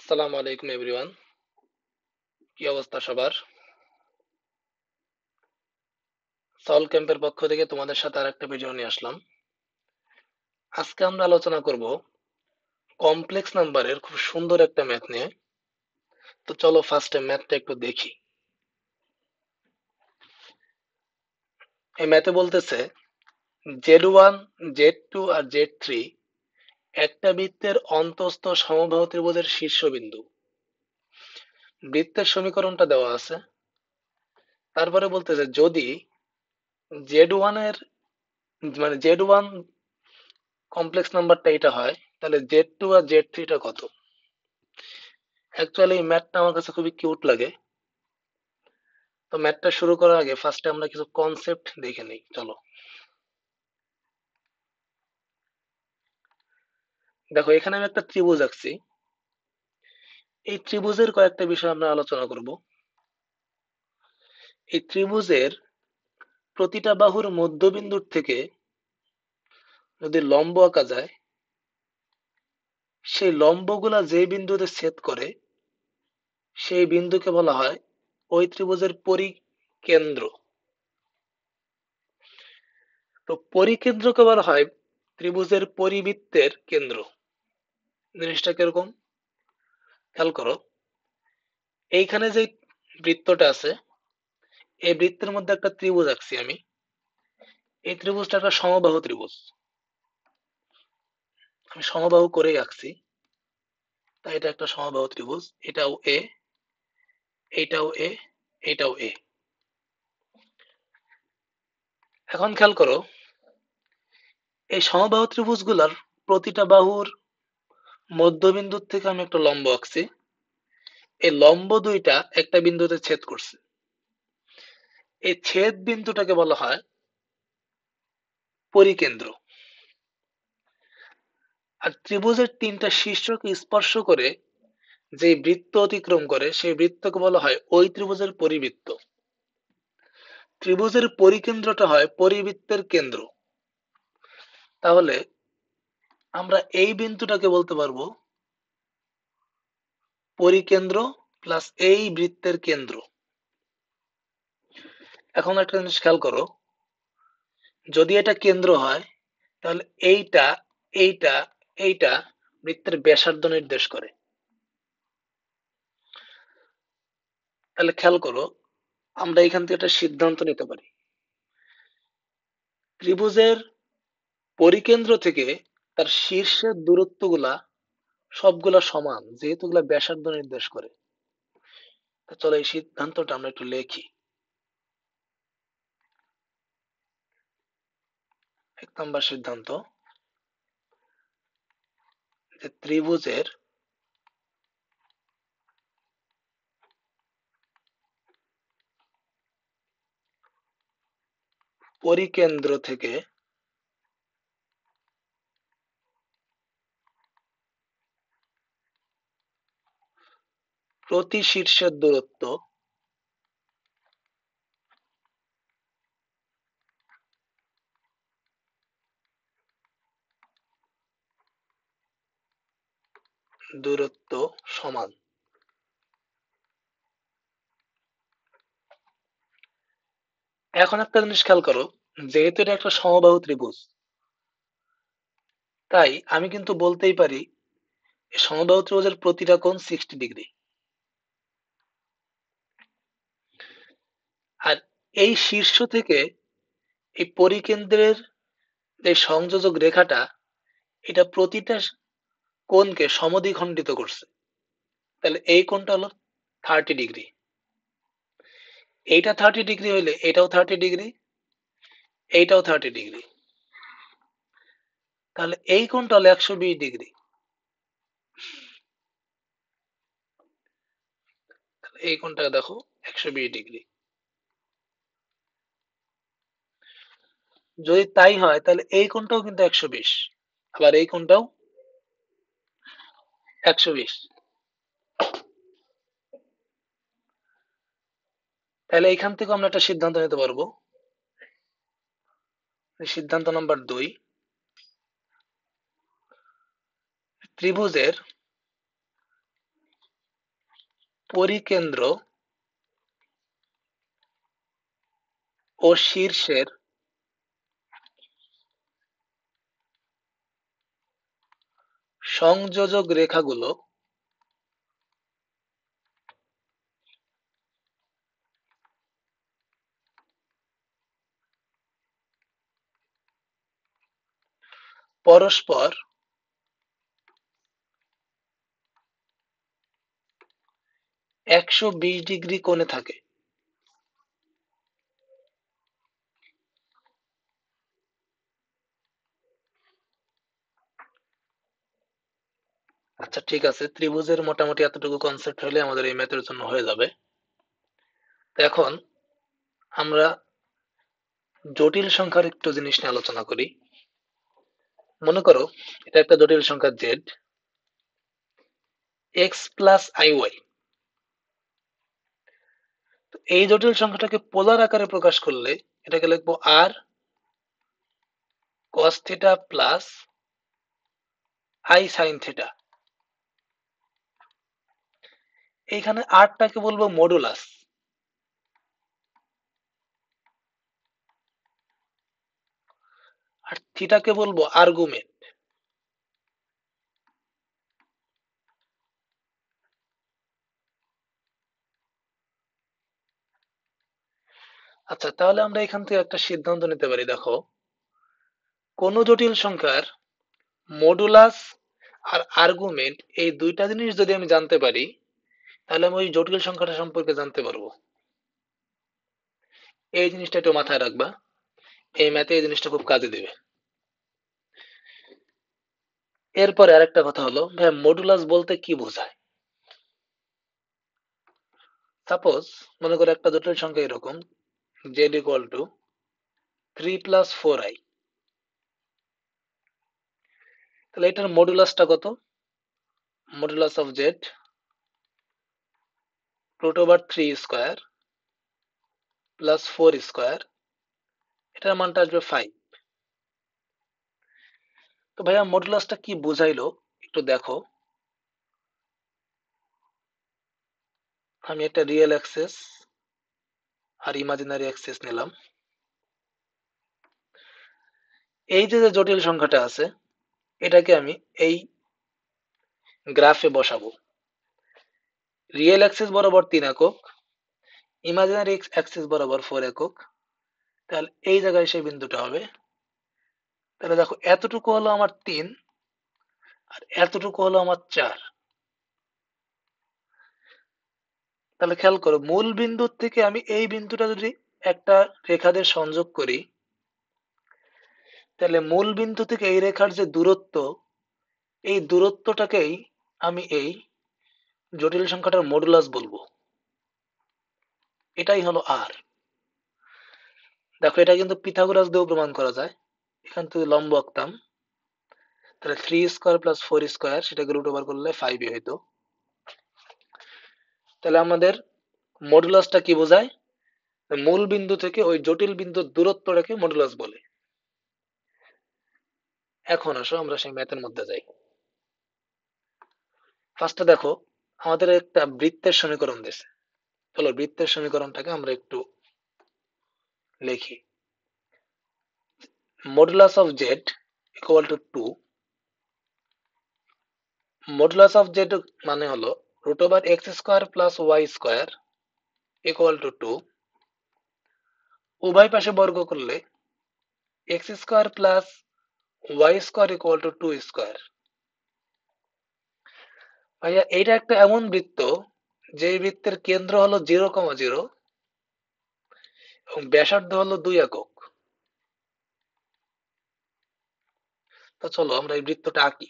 আসসালামু আলাইকুম এভরিওয়ান। কি অবস্থা সবার? সল ক্যাম্পের পক্ষ থেকে তোমাদের সাথে আরেকটা ভিডিও নিয়ে আসলাম। আজকে আমরা আলোচনা করব কমপ্লেক্স নাম্বারের খুব সুন্দর একটা ম্যাথ নিয়ে। তো চলো ফার্স্টে ম্যাথটা একটু দেখি। এই ম্যাথে বলতেছে Z1, Z2 আর Z3 একটা বৃত্তের অন্তঃস্থ সমবাহু ত্রিভুজের শীর্ষবিন্দু। বৃত্তের সমীকরণটা দেওয়া আছে। তারপরে বলতেছে যদি Z1 এর Z1 কমপ্লেক্স নাম্বারটা এটা হয়, তাহলে Z2 আর Z3 টা কত? অ্যাকচুয়ালি এই ম্যাথটা আমার কাছে খুবই কিউট লাগে। তো ম্যাথটা শুরু করার আগে ফার্স্টে আমরা কিছু কনসেপ্ট দেখে নিই, চলো। দেখো, এখানে আমি একটা ত্রিভুজ আঁকছি। এই ত্রিভুজের কয়েকটা বিষয় আমরা আলোচনা করব। এই ত্রিভুজের প্রতিটা বাহুর মধ্যবিন্দুর থেকে যদি লম্ব আঁকা যায়, সেই লম্বগুলা যে বিন্দুতে ছেদ করে সেই বিন্দুকে বলা হয় ওই ত্রিভুজের পরিকেন্দ্র। তো পরিকেন্দ্রকে বলা হয় ত্রিভুজের পরিবৃত্তের কেন্দ্র। জিনিসটা কিরকম খেয়াল করো। এইখানে যে বৃত্তটা আছে, এই বৃত্তের মধ্যে একটা ত্রিভুজ আঁকছি আমি। এই ত্রিভুজটা একটা সমবাহু ত্রিভুজ। আমি সমবাহু করেই আঁকছি, তাই এটা একটা সমবাহু ত্রিভুজ। এটাও এ, এইটাও এ, এইটাও এ। এখন খেয়াল করো, এই সমবাহু ত্রিভুজগুলার প্রতিটা বাহুর মধ্যবিন্দুর থেকে আমি একটা লম্ব আঁকছি। এই লম্ব দুইটা একটা বিন্দুতে ছেদ করছে। এই ছেদ বিন্দুটাকে বলা হয় পরিকেন্দ্র। আর ত্রিভুজের তিনটা শীর্ষকে স্পর্শ করে যে বৃত্ত অতিক্রম করে সেই বৃত্তকে বলা হয় ওই ত্রিভুজের পরিবৃত্ত। ত্রিভুজের পরিকেন্দ্রটা হয় পরিবৃত্তের কেন্দ্র। তাহলে আমরা এই বিন্দুটাকে বলতে পারবো পরিকেন্দ্র প্লাস এই বৃত্তের কেন্দ্র। এখন একটা জিনিস খেয়াল করো, যদি এটা কেন্দ্র হয় তাহলে এইটা, এইটা, এইটা বৃত্তের ব্যাসার্ধ নির্দেশ করে। তাহলে খেয়াল করো, আমরা এখান থেকে একটা সিদ্ধান্ত নিতে পারি, ত্রিভুজের পরিকেন্দ্র থেকে তার শীর্ষের দূরত্বগুলা সবগুলা সমান, যেহেতু এগুলা ব্যাসার্ধ নির্দেশ করে। তো চলো এই সিদ্ধান্তটা আমরা একটু লিখি। 1 নম্বর সিদ্ধান্ত, যে ত্রিভুজের পরিকেন্দ্র থেকে প্রতি শীর্ষের দূরত্ব দূরত্ব সমান। এখন একটা জিনিস খেয়াল করো, যেহেতু এটা একটা সমবাহু ত্রিভুজ, তাই আমি কিন্তু বলতেই পারি এই সমবাহু ত্রিভুজের প্রতিটা কোণ 60 ডিগ্রি। আর এই শীর্ষ থেকে এই পরিকেন্দ্রের যে সংযোজক রেখাটা, এটা প্রতিটা কোণকে সমদ্বিখণ্ডিত করছে। তাহলে এই কোণটা হলো 30 ডিগ্রি। এইটা 30 ডিগ্রি হইলে এটাও 30 ডিগ্রি, এইটাও 30 ডিগ্রি। তাহলে এই কোণটা হলো 120 ডিগ্রি। এই কোণটা দেখো 120 ডিগ্রি। যদি তাই হয় তাহলে এই কোণটাও কিন্তু 120, আবার এই কোণটাও 120। তাহলে এখান থেকে আমরা একটা সিদ্ধান্ত নিতে পারবো। সিদ্ধান্ত নাম্বার 2, ত্রিভুজের পরিকেন্দ্র ও শীর্ষের সংযোজক রেখাগুলো পরস্পর 120 ডিগ্রি কোণে থাকে। আচ্ছা ঠিক আছে, ত্রিভুজের মোটামুটি এতটুকু কনসেপ্ট হলে আমাদের এই ম্যাথের জন্য হয়ে যাবে। তো এখন আমরা জটিল সংখ্যার একটু জিনিস নিয়ে আলোচনা করি। মনে করো এটা একটা জটিল সংখ্যা Z, X plus I Y. এই জটিল সংখ্যাটাকে পোলার আকারে প্রকাশ করলে এটাকে লিখবো R cos theta plus I sine theta. এইখানে আরটাকে বলবো মডুলাস, আর থিটাকে বলবো আর্গুমেন্ট। আচ্ছা তাহলে আমরা এখান থেকে একটা সিদ্ধান্ত নিতে পারি, দেখো কোন জটিল সংখ্যার মডুলাস আর আর্গুমেন্ট এই দুইটা জিনিস যদি আমি জানতে পারি, তাহলে আমি ওই জটিল সংখ্যাটা সম্পর্কে জানতে পারবো। এই জিনিসটা একটু মাথায় রাখবা, এই ম্যাথে এই জিনিসটা খুব কাজে দেবে। এরপরে আরেকটা কথা হলো, ভাই মডুলাস বলতে কি বোঝায়? সাপোজ মনে করো একটা জটিল সংখ্যা এরকম, জেড ইকুয়াল টু 3 + 4i, তাহলে এটার মডুলাসটা কত? মডুলাস অফ জেড √3² প্লাস 4², এটার মানটা আসবে 5। তো ভাইয়া মডুলাসটা কি বোঝাইলো একটু দেখো। আমি একটা রিয়েল অ্যাক্সেস আর ইমাজিনারি অ্যাক্সেস নিলাম। এই যে যে জটিল সংখ্যাটা আছে এটাকে আমি এই গ্রাফে বসাবো। রিয়েল অ্যাক্সেস বরাবর 3 একক, ইমাজিনারি অ্যাক্সেস বরাবর 4 একক। তাহলে এই জায়গায় সেই বিন্দুটা হবে। তাহলে দেখো এতটুকু হলো আমার 3 আর এতটুকু হলো আমার 4। তাহলে খেয়াল করো মূল বিন্দুর থেকে আমি এই বিন্দুটা যদি একটা রেখা দিয়ে সংযোগ করি, তাহলে মূল বিন্দু থেকে এই রেখার যে দূরত্ব, এই দূরত্বটাকেই আমি এই জটিল সংখ্যাটার মডুলাস বলবো। এটাই হলো আর। দেখো এটা কিন্তু পিথাগোরাস দিয়েও প্রমাণ করা যায়। এখান থেকে লম্ব আঁকতাম, তাহলে 3² প্লাস 4² সেটাকে রুট ওভার করলে 5 হইতো। তাহলে আমাদের মডুলাসটা কি বোঝায়? মূল বিন্দু থেকে ওই জটিল বিন্দুর দূরত্বটাকে মডুলাস বলে। এখন আসো আমরা সেই ম্যাথের মধ্যে যাই। ফার্স্টে দেখো আমাদের একটা বৃত্তের সমীকরণ দিয়েছে। চলো বৃত্তের সমীকরণটাকে আমরা একটু লিখি। Modulus of Z equal to 2। Modulus of Z মানে হলো √x² plus y² equal to 2। উভয় পাশে বর্গ করলে x² plus y² equal to 2²। ভাইয়া এইটা একটা এমন বৃত্ত যে বৃত্তের কেন্দ্র হলো 0,0 এবং ব্যাসার্ধ হলো 2 একক। তো চলো আমরা এই বৃত্তটা আঁকি।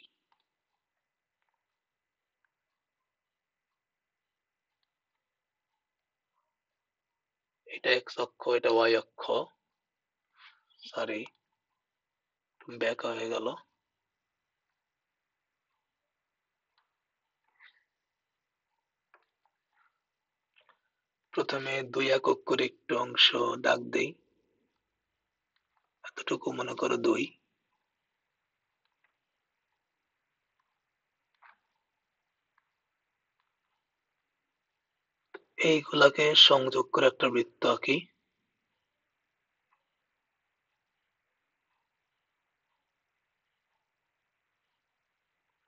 এটা এক্স অক্ষ, এটা ওয়াই অক্ষ। সরি, ব্যাক হয়ে গেল। প্রথমে 2 একক করে একটু অংশ দাগ দেই। এতটুকু মনে করো 2। এইগুলাকে সংযোগ করে একটা বৃত্ত আঁকি।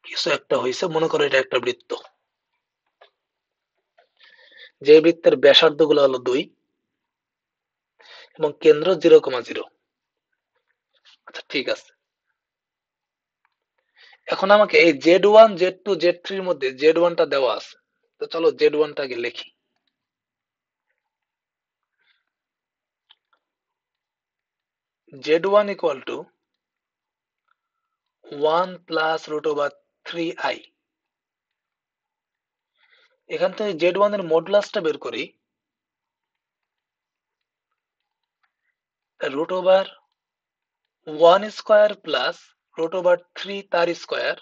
কিছু একটা হয়েছে, মনে করো এটা একটা বৃত্ত, যে বৃত্তের ব্যাসার্ধ গুলো হলো 2 এবং কেন্দ্র 0,0। আচ্ছা ঠিক আছে, এখন আমাকে এই Z1 Z2 Z3 এর মধ্যে Z1 টা দেওয়া আছে, তো চলো Z1 টাকে লিখি। Z1 equal to 1 plus root over 3i। এখান থেকে Z1 এর মডুলাসটা বের করি, root over 1 square plus root over 3 তার স্কোয়ার,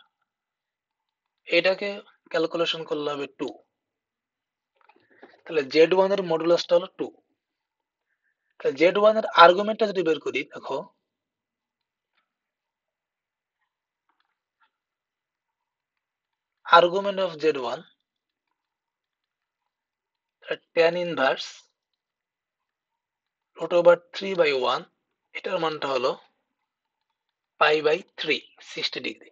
এটাকে ক্যালকুলেশন করলে হবে 2। তাহলে Z1 এর মডুলাসটা হলো 2। তাহলে Z1 এর আর্গুমেন্টটা যদি বের করি, দেখো argument of Z1 tan inverse root over 3/1, এটার মানটা হলো π/3, 60 ডিগ্রি।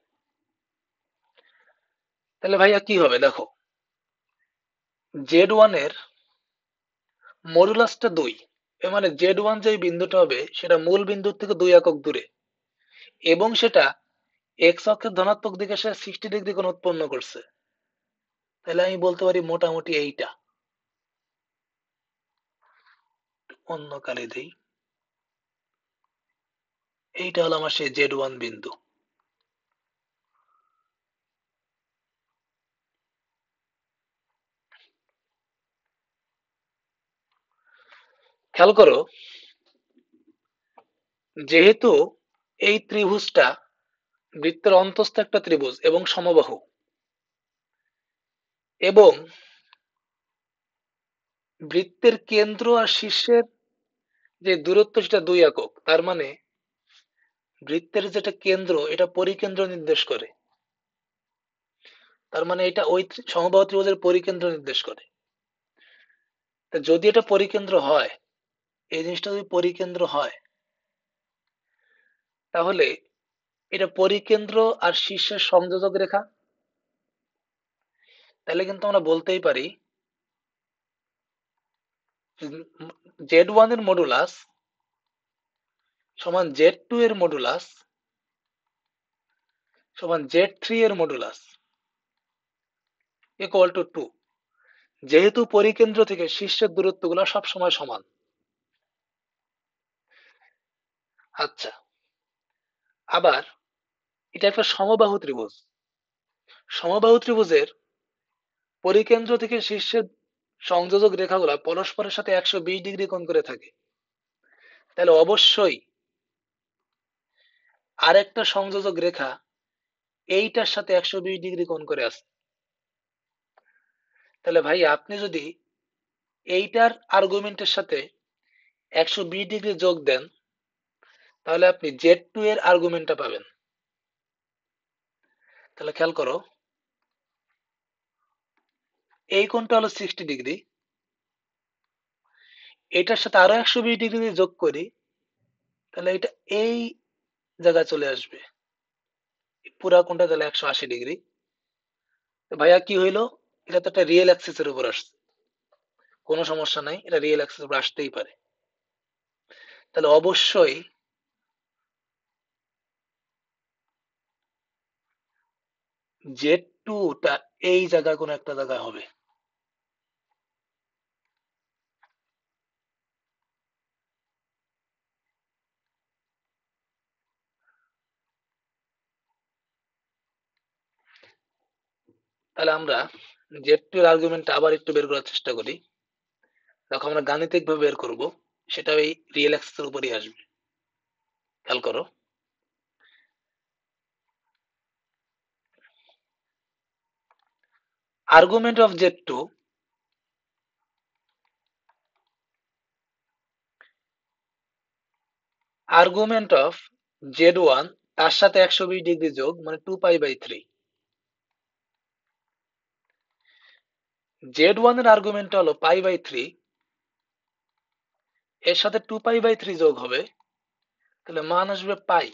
তাহলে ভাইয়া কি হবে দেখো, Z1 এর মডুলাসটা 2, এর মানে Z1 যে বিন্দুটা হবে সেটা মূল বিন্দুর থেকে 2 একক দূরে, এবং সেটা এক্স অক্ষের ধনাত্মক দিকে সে 60 ডিগ্রি কোণ উৎপন্ন করছে। তাহলে আমি বলতে পারি মোটামুটি এইটা, অন্য কালে দেই, এইটা হলো আমার সেই Z1 বিন্দু। খেয়াল করো, যেহেতু এই ত্রিভুজটা বৃত্তের অন্তস্থ একটা ত্রিভুজ এবং সমবাহু, এবং বৃত্তের কেন্দ্র আর শীর্ষের যে দূরত্ব সেটা 2 একক, তার মানে বৃত্তের যেটা কেন্দ্র এটা পরিকেন্দ্র নির্দেশ করে, তার মানে এটা ওই সমবাহু ত্রিভুজের পরিকেন্দ্র নির্দেশ করে। তা যদি এটা পরিকেন্দ্র হয়, এই জিনিসটা যদি পরিকেন্দ্র হয়, তাহলে এটা পরিকেন্দ্র আর শীর্ষের সংযোজক রেখা। তাহলে কিন্তু আমরা বলতেই পারি Z1 এর মডুলাস সমান Z2 এর মডুলাস সমান Z3 এর মডুলাস ইকুয়াল টু 2, যেহেতু পরিকেন্দ্র থেকে শীর্ষের দূরত্বগুলো সব সময় সমান। আচ্ছা, আবার এটা একটা সমবাহু ত্রিভুজ, সমবাহু ত্রিভুজের পরিকেন্দ্র থেকে শীর্ষের সংযোজক রেখাগুলো পরস্পরের সাথে 120 ডিগ্রি কোণ করে থাকে। তাহলে অবশ্যই আরেকটা সংযোজক রেখা এইটার সাথে 120 ডিগ্রি কোণ করে আছে। তাহলে ভাই আপনি যদি এইটার আর্গুমেন্টের সাথে 120 ডিগ্রি যোগ দেন, তাহলে আপনি Z2 এর আর্গুমেন্টটা পাবেন। তাহলে খেয়াল করো, এই কোণটা হলো 60 ডিগ্রি, এটার সাথে আরো 120 ডিগ্রি যোগ করি, তাহলে এটা এই জায়গায় চলে আসবে, পুরা কোণটা তাহলে 180 ডিগ্রি। ভাইয়া কি হইলো, এটা তো একটা রিয়েল অ্যাক্সিস এর উপর আসছে, কোনো সমস্যা নাই, এটা রিয়েল অ্যাক্সিস এর উপর আসতেই পারে। তাহলে অবশ্যই Z2 টা এই জায়গায় কোনো একটা জায়গায় হবে। তাহলে আমরা Z2 এর আর্গুমেন্টটা আবার একটু বের করার চেষ্টা করি। দেখো আমরা গাণিতিক ভাবে বের করব, সেটা এই রিয়েল অ্যাক্সিস এর উপরই আসবে। খেয়াল করো, argument of Z2 argument of Z1 তার সাথে 120 ডিগ্রি যোগ মানে 2π/3। z1 এর আর্গুমেন্ট হলো π/3, এর সাথে 2π/3 যোগ হবে, তাহলে মান আসবে পাই।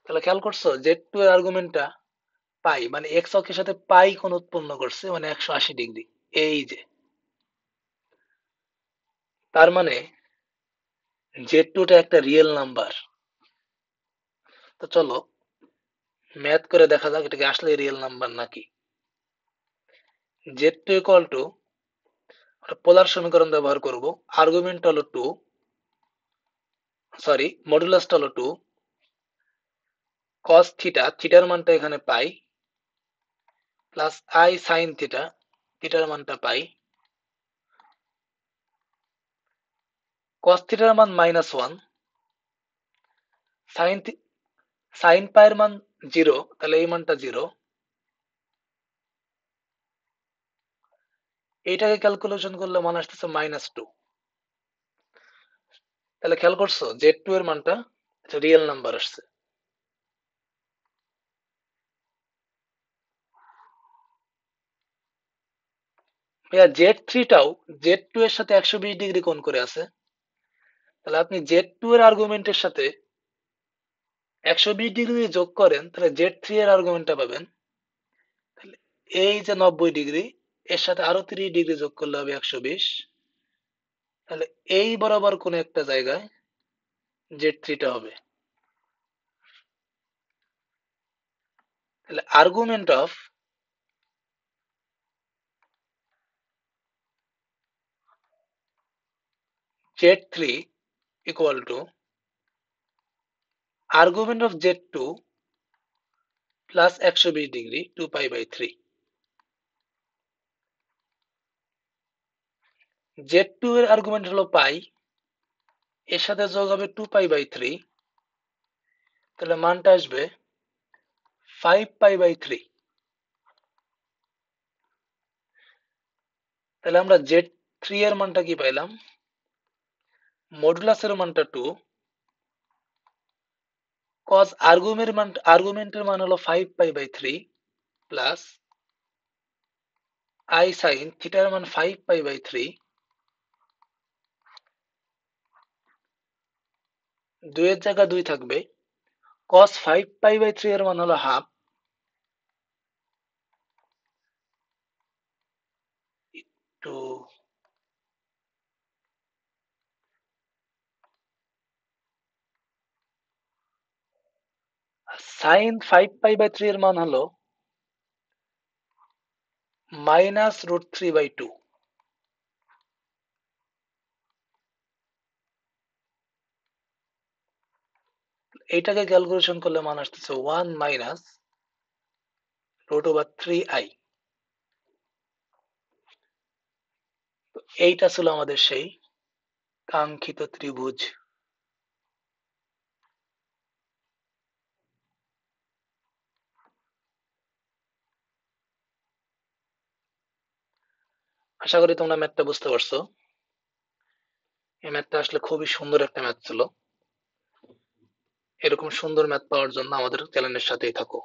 তাহলে খেয়াল করছো z2 এর আর্গুমেন্টটা পাই, মানে এক্স অক্ষের সাথে পাই কোণ উৎপন্ন করছে, মানে 180°। এই যে, তার মানে z2 টা একটা রিয়েল নাম্বার। তো চলো ম্যাথ করে দেখা যাক এটা কি আসলে রিয়েল নাম্বার নাকি। z2 ইকুয়াল টু, পোলার সমীকরণ ব্যবহার করব, আর্গুমেন্ট হলো 2, সরি মডুলাসটা হলো 2, cos থিটা, থিটার মানটা এখানে পাই, প্লাস i sin থিটা, থিটার মানটা পাই, cos থিটার মান -1, sin sin পাই এর মান 0, তাহলে এই মানটা 0। এইটাকে ক্যালকুলেশন করলে মান আসতেছে -2। তাহলে খেয়াল করছো z2 এর মানটা রিয়েল নাম্বার আসছে। ভাইয়া z3 টাও z2 এর সাথে 120° কোণ করে আছে, তাহলে আপনি z2 এর আর্গুমেন্টের সাথে 120° যদি যোগ করেন, তাহলে z3 এর আর্গুমেন্টটা পাবেন। তাহলে এই যে 90°, এর সাথে আরো 30° যোগ করলে হবে 120, তাহলে এই বরাবর কোন একটা জায়গায় z3 টা হবে। তাহলে argument of z3 equal to argument of z2 plus 120°, 2π/3। z2 এর আর্গুমেন্ট হলো পাই, এর সাথে যোগ হবে 2π/3, তাহলে মানটা আসবে 5π/3। তাহলে আমরা z3 এর মানটা কি পাইলাম, মডুলাসের মানটা 2, cos আর্গুমেন্টের মান হলো 5π/3, প্লাস i sin থিটার মান 5π/3, 2 এর জায়গা 2 থাকবে, cos 5π/3 এর মান হলো হাফ, টু sin 5π/3 এর মান হলো -√3/2। এইটাকে ক্যালকুলেশন করলে মান আসতেছে 1 মাইনাস √3i। এইটা ছিল আমাদের সেই কাঙ্ক্ষিত ত্রিভুজ। আশা করি তোমরা ম্যাথটা বুঝতে পারছো। এই ম্যাথটা আসলে খুবই সুন্দর একটা ম্যাথ ছিল। এরকম সুন্দর ম্যাথ পাওয়ার জন্য আমাদের চ্যানেলের সাথেই থাকো।